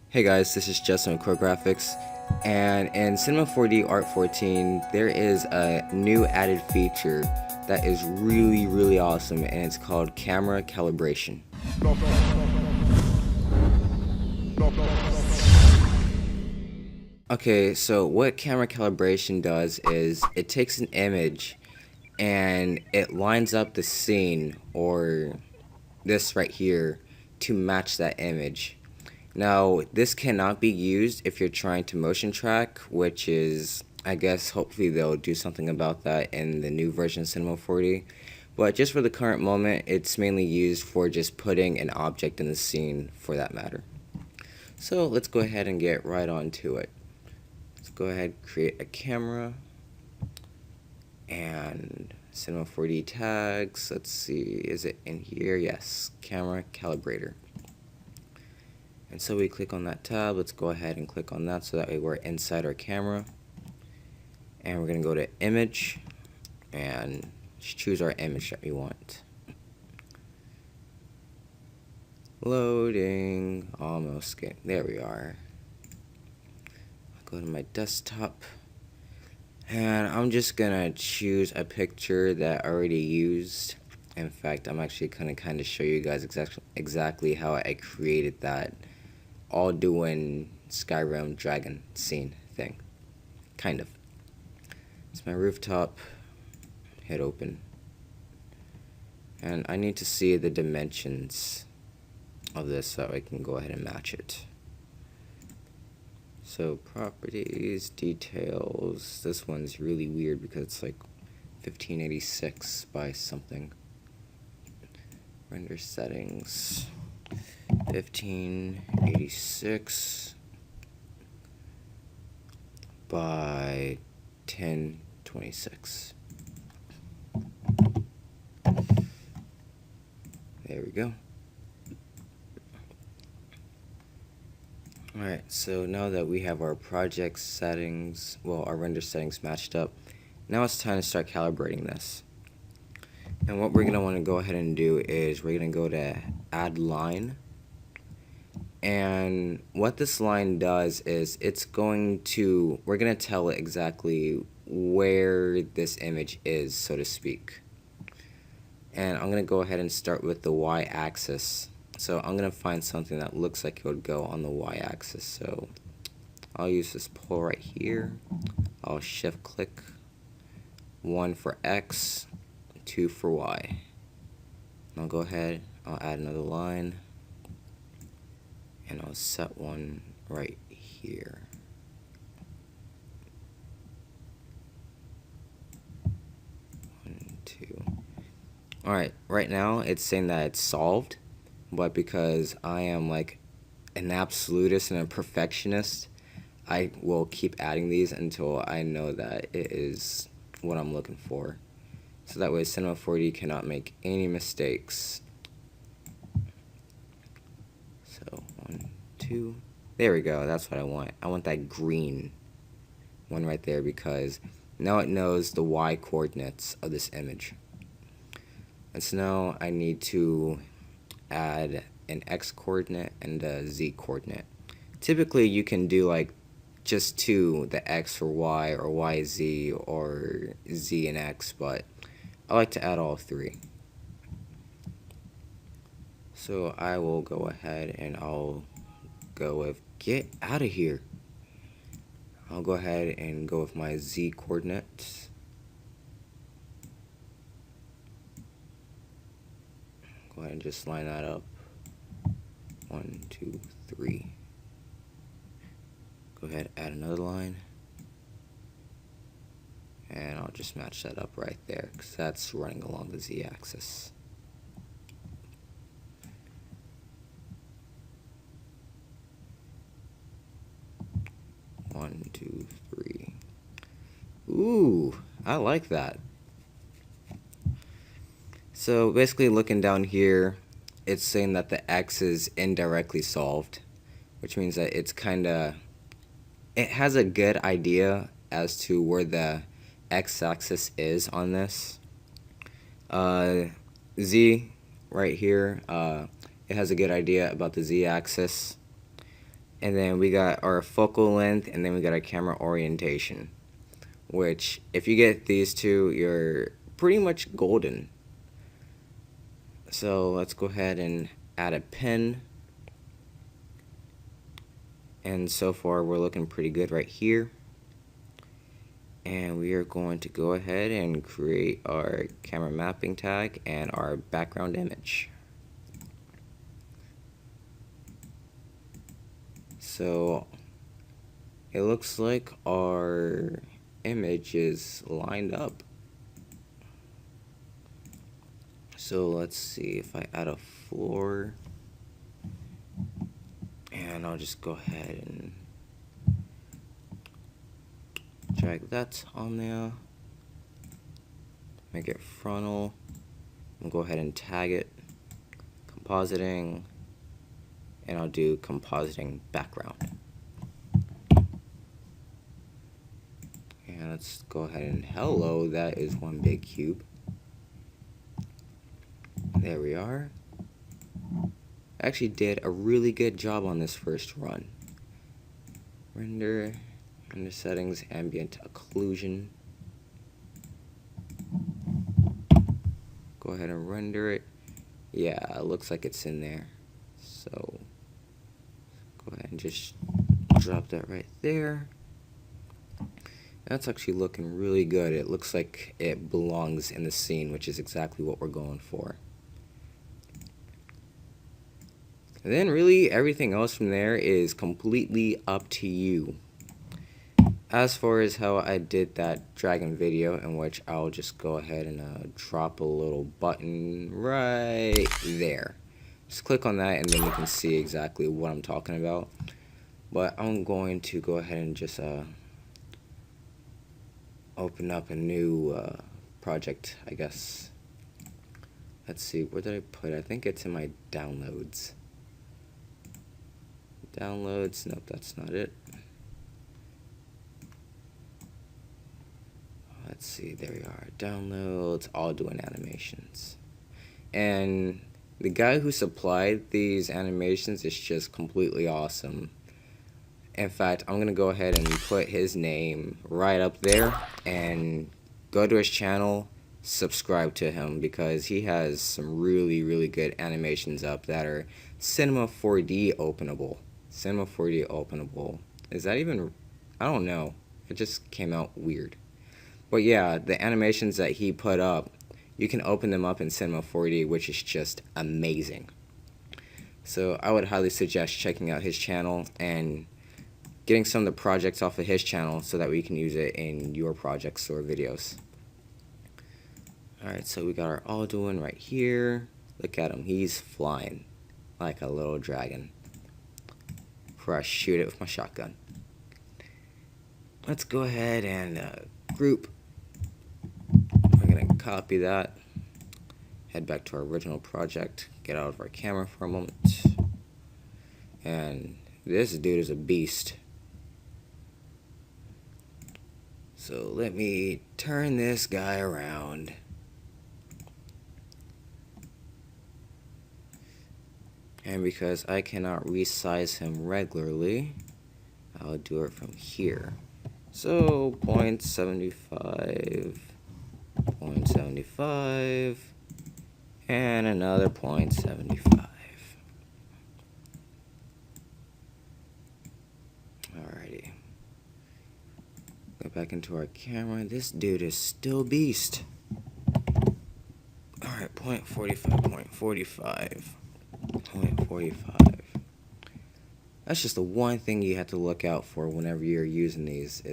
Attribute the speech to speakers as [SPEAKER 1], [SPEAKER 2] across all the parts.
[SPEAKER 1] Hey guys, this is Justin with Core Graphics, and in Cinema4D Art 14 there is a new added feature that is really awesome, and it's called camera calibration. Okay, so what camera calibration does is it takes an image and it lines up the scene, or this right here, to match that image. Now, this cannot be used if you're trying to motion track, which is, I guess, hopefully they'll do something about that in the new version of Cinema4D. But just for the current moment, it's mainly used for just putting an object in the scene, for that matter. So let's go ahead and get right on to it. Let's go ahead and create a camera and Cinema4D tags. Let's see, is it in here? Yes, camera calibrator. And so we click on that tab. Let's go ahead and click on that so that way we're inside our camera. And we're going to go to image and choose our image that we want. Loading, almost getting, there we are. I'll go to my desktop. And I'm just going to choose a picture that I already used. In fact, I'm actually going to kind of show you guys exactly how I created that all doing Skyrim dragon scene thing. Kind of. It's my rooftop. Hit open. And I need to see the dimensions of this so I can go ahead and match it. So properties, details. This one's really weird because it's like 1586 by something. Render settings. 1586 by 1026. There we go. Alright, so now that we have our project settings, well, our render settings matched up, now it's time to start calibrating this. And what we're going to want to go ahead and do is we're going to go to add line. And what this line does is we're going to tell it exactly where this image is, so to speak. And I'm going to go ahead and start with the y-axis. So I'm going to find something that looks like it would go on the y-axis. So I'll use this pole right here. I'll shift click, 1 for x, 2 for y. And I'll go ahead, I'll add another line. And I'll set one right here. One, two. Alright, right now it's saying that it's solved, but because I am like an absolutist and a perfectionist, I will keep adding these until I know that it is what I'm looking for. So that way Cinema4D cannot make any mistakes. So 1, 2, there we go. That's what I want. I want that green one right there because now it knows the y coordinates of this image. And so now I need to add an x coordinate and a z coordinate. Typically you can do like just 2, the x or y, or y z, or z and x, but I like to add all 3. So I will go ahead and I'll go with, get out of here. I'll go ahead and go with my z coordinates. Go ahead and just line that up. 1, 2, 3. Go ahead, add another line. And I'll just match that up right there because that's running along the z-axis. One, 2, 3. Ooh, I like that. So basically looking down here, it's saying that the x is indirectly solved, which means that it has a good idea as to where the x-axis is on this. Z right here, it has a good idea about the z-axis. And then we got our focal length, and then we got our camera orientation, which if you get these two, you're pretty much golden. So let's go ahead and add a pin. And so far we're looking pretty good right here. And we are going to go ahead and create our camera mapping tag and our background image. So it looks like our image is lined up. So let's see if I add a floor, and I'll just go ahead and drag that on there, make it frontal, and go ahead and tag it, compositing, and I'll do compositing background. And let's go ahead and hello, that is one big cube. There we are. I actually did a really good job on this first run. Render settings, ambient occlusion. Go ahead and render it. Yeah, it looks like it's in there. So go ahead and just drop that right there. That's actually looking really good. It looks like it belongs in the scene, which is exactly what we're going for. And then really everything else from there is completely up to you. As far as how I did that dragon video, in which I'll just go ahead and drop a little button right there. Just click on that and then you can see exactly what I'm talking about. But I'm going to go ahead and just open up a new project, I guess. Let's see, where did I put it? I think it's in my downloads. Downloads, nope, that's not it. Let's see, there we are. Downloads, all doing animations. And the guy who supplied these animations is just completely awesome. In fact, I'm going to go ahead and put his name right up there and go to his channel, subscribe to him, because he has some really, really good animations up that are Cinema4D openable. Cinema4D openable. Is that even... I don't know. It just came out weird. But yeah, the animations that he put up, you can open them up in Cinema4D, which is just amazing. So I would highly suggest checking out his channel and getting some of the projects off of his channel so that we can use it in your projects or videos. Alright, so we got our Alduin right here. Look at him, he's flying like a little dragon. Before I shoot it with my shotgun. Let's go ahead and group. We're going to copy that. Head back to our original project. Get out of our camera for a moment. And this dude is a beast. So let me turn this guy around. And because I cannot resize him regularly, I'll do it from here. So 0.75, 0.75, and another 0.75. Alrighty. Go back into our camera. This dude is still beast. Alright, 0.45, 0.45, 0.45. That's just the one thing you have to look out for whenever you're using these.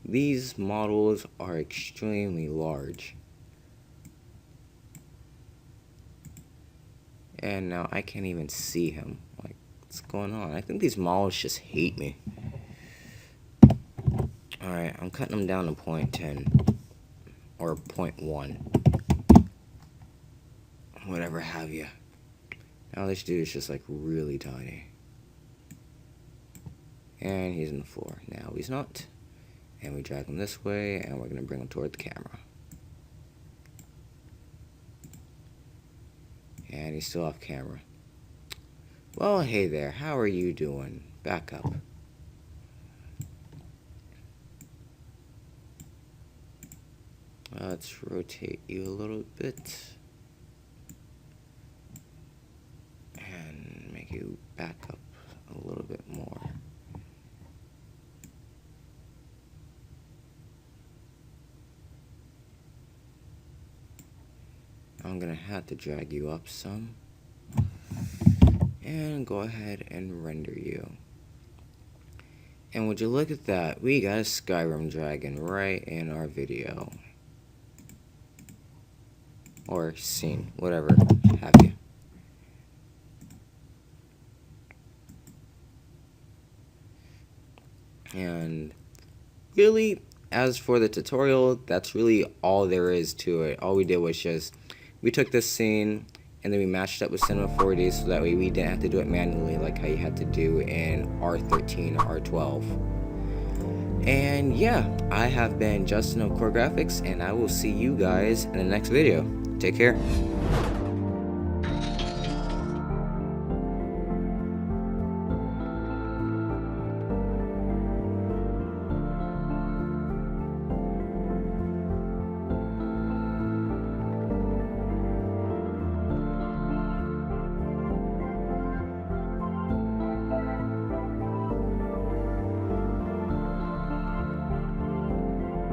[SPEAKER 1] These models are extremely large. And now I can't even see him. Like, what's going on? I think these models just hate me. Alright, I'm cutting them down to 0.10 or 0.1. Whatever have you. Now this dude is just like really tiny. And he's on the floor. Now he's not. And we drag him this way, and we're going to bring him toward the camera. And he's still off camera. Well, hey there, how are you doing? back up. Let's rotate you a little bit and make you back up a little bit more. I'm gonna have to drag you up some and go ahead and render you. And would you look at that, we got a Skyrim dragon right in our video. Or scene, whatever have you. And really, as for the tutorial, that's really all there is to it. All we did was just, we took this scene and then we matched it up with Cinema4D so that way we didn't have to do it manually like how you had to do in R13 or R12. And yeah, I have been Justin of Core Graphics, and I will see you guys in the next video. Take care.